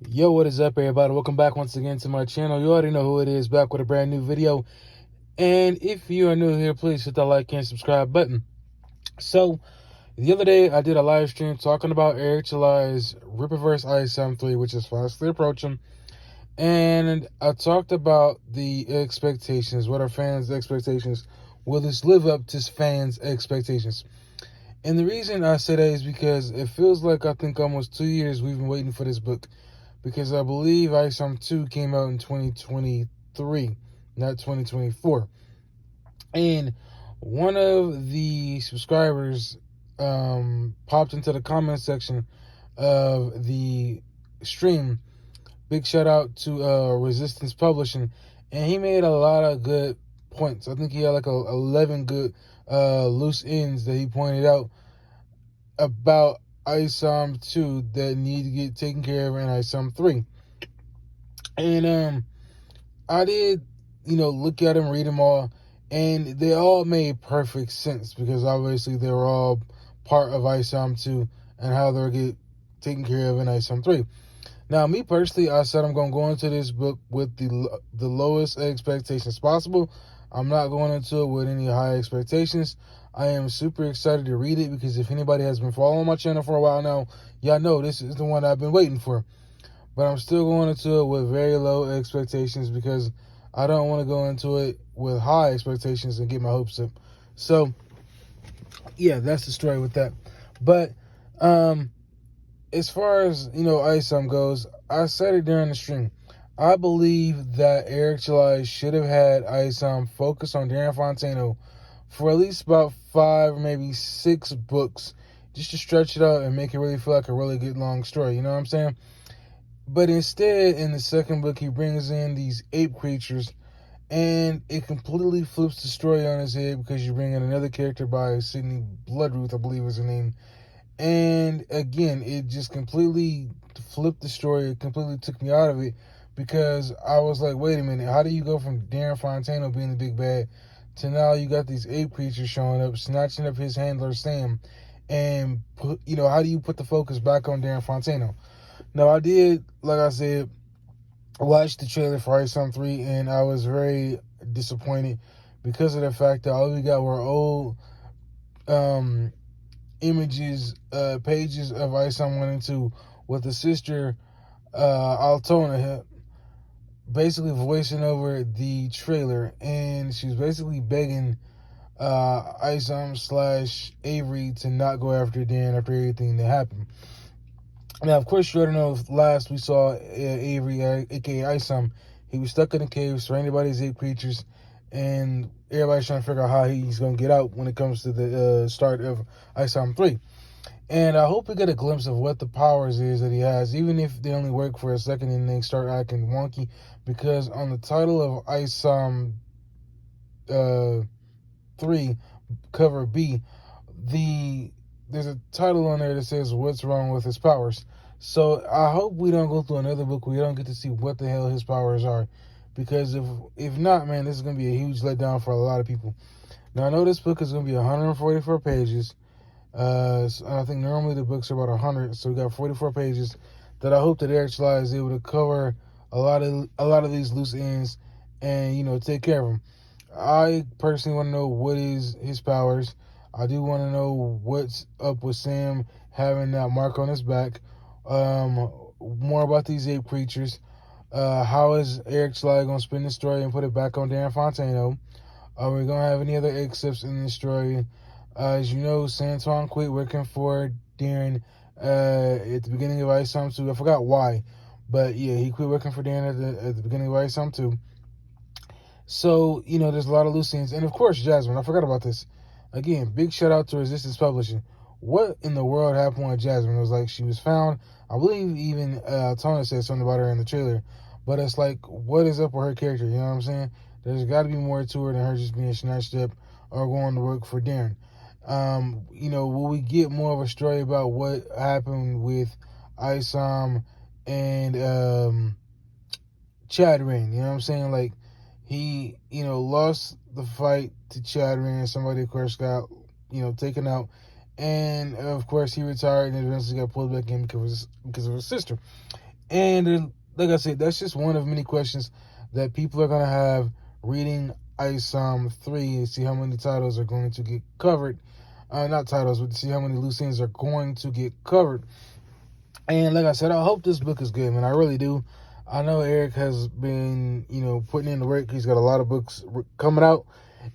Yo, what is up, everybody? Welcome back once again to my channel. You already know who it is, back with a brand new video. And if you are new here, please hit that like and subscribe button. So, the other day, I did a live stream talking about Eric July's Rippaverse Isom 3, which is fastly approaching. And I talked about the expectations. What are fans' expectations? Will this live up to fans' expectations? And the reason I say that is because it feels like I think almost 2 years we've been waiting for this book. Because I believe Isom 2 came out in 2023, not 2024. And one of the subscribers popped into the comment section of the stream. Big shout out to Resistance Publishing. And he made a lot of good points. I think he had like 11 good loose ends that he pointed out about Isom 2 that need to get taken care of in Isom 3. And I did, look at them, read them all, and they all made perfect sense because obviously they were all part of Isom 2 and how they'll get taken care of in Isom 3. Now, me personally, I said I'm going to go into this book with the lowest expectations possible. I'm not going into it with any high expectations. I am super excited to read it because if anybody has been following my channel for a while now, y'all know this is the one I've been waiting for. But I'm still going into it with very low expectations because I don't want to go into it with high expectations and get my hopes up. So, yeah, that's the story with that. But as far as, Isom goes, I said it during the stream. I believe that Eric July should have had Isom focus on Darren Fontaino for at least about 5 or maybe 6 books just to stretch it out and make it really feel like a really good long story. You know what I'm saying? But instead, in the second book, he brings in these ape creatures, and it completely flips the story on his head because you bring in another character by Sidney Bloodruth, I believe is her name. And again, it just completely flipped the story. It completely took me out of it because I was like, wait a minute, how do you go from Darren Fontaino being the big bad to now you got these ape creatures showing up, snatching up his handler Sam, and how do you put the focus back on Darren Fontaino? Now, I did, like I said, watch the trailer for Isom 3, and I was very disappointed because of the fact that all we got were old images, pages of Isom 1 and 2 with the sister, Altona, basically voicing over the trailer, and she was basically begging Isom / Avery to not go after Dan after everything that happened. Now, of course, you already know last we saw Avery, a.k.a. Isom. He was stuck in a cave surrounded by these ape creatures, and everybody's trying to figure out how he's going to get out when it comes to the start of Isom 3. And I hope we get a glimpse of what the powers is that he has, even if they only work for a second and they start acting wonky, because on the title of Isom 3, cover B, there's a title on there that says what's wrong with his powers. So I hope we don't go through another book where we don't get to see what the hell his powers are, because if not, man, this is going to be a huge letdown for a lot of people. Now, I know this book is going to be 144 pages. So I think normally the books are about 100, so we got 44 pages that I hope that Eric July is able to cover a lot of these loose ends and take care of them. I personally want to know what is his powers. I do want to know what's up with Sam having that mark on his back. More about these ape creatures. How is Eric July going to spin the story and put it back on Darren Fontaino? Are we going to have any other excerpts in this story? As you know, Santuan quit working for Darren at the beginning of Isom 2. I forgot why, but yeah, he quit working for Darren at the beginning of Isom 2. So, there's a lot of loose ends. And of course, Jasmine, I forgot about this. Again, big shout out to Resistance Publishing. What in the world happened with Jasmine? It was like she was found. I believe even Tony said something about her in the trailer. But it's like, what is up with her character? You know what I'm saying? There's got to be more to her than her just being snatched up or going to work for Darren. Will we get more of a story about what happened with Isom and Chad Rain? You know what I'm saying? Like, he, lost the fight to Chad Rain. Somebody, of course, got, taken out. And, of course, he retired and eventually got pulled back in because of his sister. And like I said, that's just one of many questions that people are going to have reading Isom 3 and see how many titles are going to get covered. Not titles, but to see how many loose ends are going to get covered. And like I said, I hope this book is good, man. I really do. I know Eric has been, putting in the work. He's got a lot of books coming out.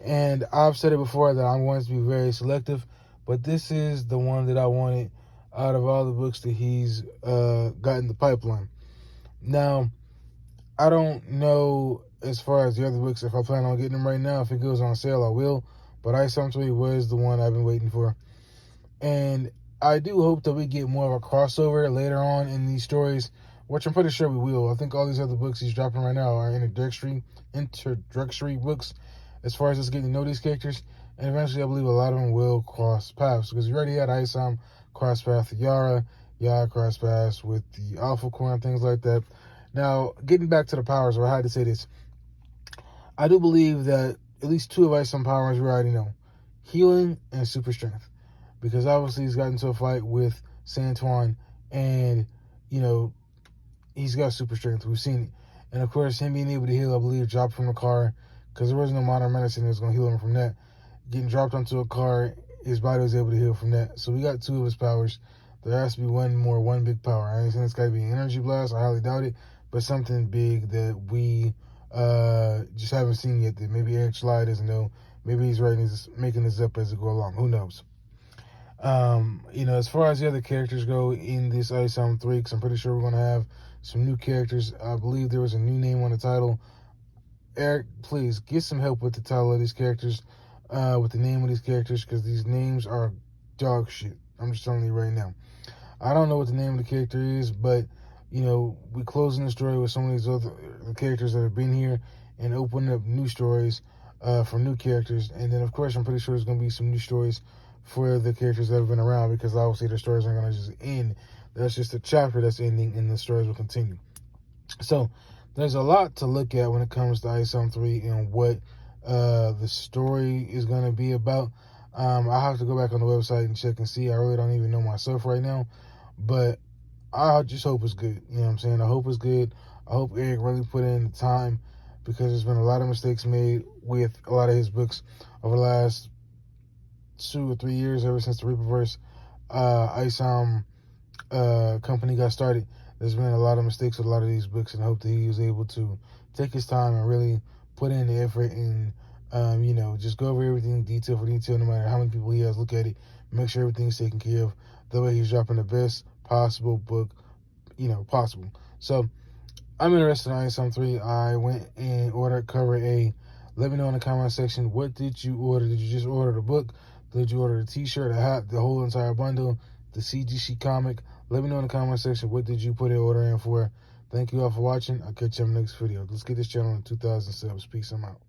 And I've said it before that I'm going to be very selective. But this is the one that I wanted out of all the books that he's got in the pipeline. Now, I don't know as far as the other books, if I plan on getting them right now. If it goes on sale, I will. But Isom 3 was the one I've been waiting for. And I do hope that we get more of a crossover later on in these stories, which I'm pretty sure we will. I think all these other books he's dropping right now are introductory books as far as us getting to know these characters. And eventually I believe a lot of them will cross paths, because you already had Isom cross paths with Yara cross paths with the Alpha Core and things like that. Now, getting back to the powers, or I had to say this, I do believe that at least two of Isom powers we already know: healing and super strength. Because obviously he's gotten into a fight with Santuan, and, he's got super strength. We've seen it. And, of course, him being able to heal, I believe, dropped from the car, because there was no modern medicine that was going to heal him from that. Getting dropped onto a car, his body was able to heal from that. So we got two of his powers. There has to be one big power. I understand it's got to be an energy blast. I highly doubt it. But something big that we just haven't seen yet, that maybe Eric Schley doesn't know. Maybe he's making this up as it go along. Who knows? As far as the other characters go in this Isom 3, because I'm pretty sure we're going to have some new characters. I believe there was a new name on the title. Eric, please get some help with the title of these characters, with the name of these characters, because these names are dog shit. I'm just telling you right now. I don't know what the name of the character is, but, we're closing the story with some of these other characters that have been here and opening up new stories for new characters. And then, of course, I'm pretty sure there's going to be some new stories for the characters that have been around, because obviously their stories aren't going to just end. That's just a chapter that's ending, and the stories will continue. So there's a lot to look at when it comes to Isom 3 and what the story is going to be about. I have to go back on the website and check and see. I really don't even know myself right now, but I just hope it's good. You know what I'm saying? I hope it's good. I hope Eric really put in the time, because there's been a lot of mistakes made with a lot of his books over the last 2 or 3 years, ever since the Rippaverse Isom company got started. There's been a lot of mistakes with a lot of these books, and I hope that he was able to take his time and really put in the effort and just go over everything detail for detail, no matter how many people he has look at it, make sure everything's taken care of. That way he's dropping the best possible book possible. So I'm interested in Isom 3. I went and ordered cover A. Let me know in the comment section, what did you order? Did you just order the book? Did you order the t-shirt, a hat, the whole entire bundle, the CGC comic? Let me know in the comment section, what did you put an order in for? Thank you all for watching. I'll catch you in the next video. Let's get this channel to 2,000 subs. Peace. I'm out.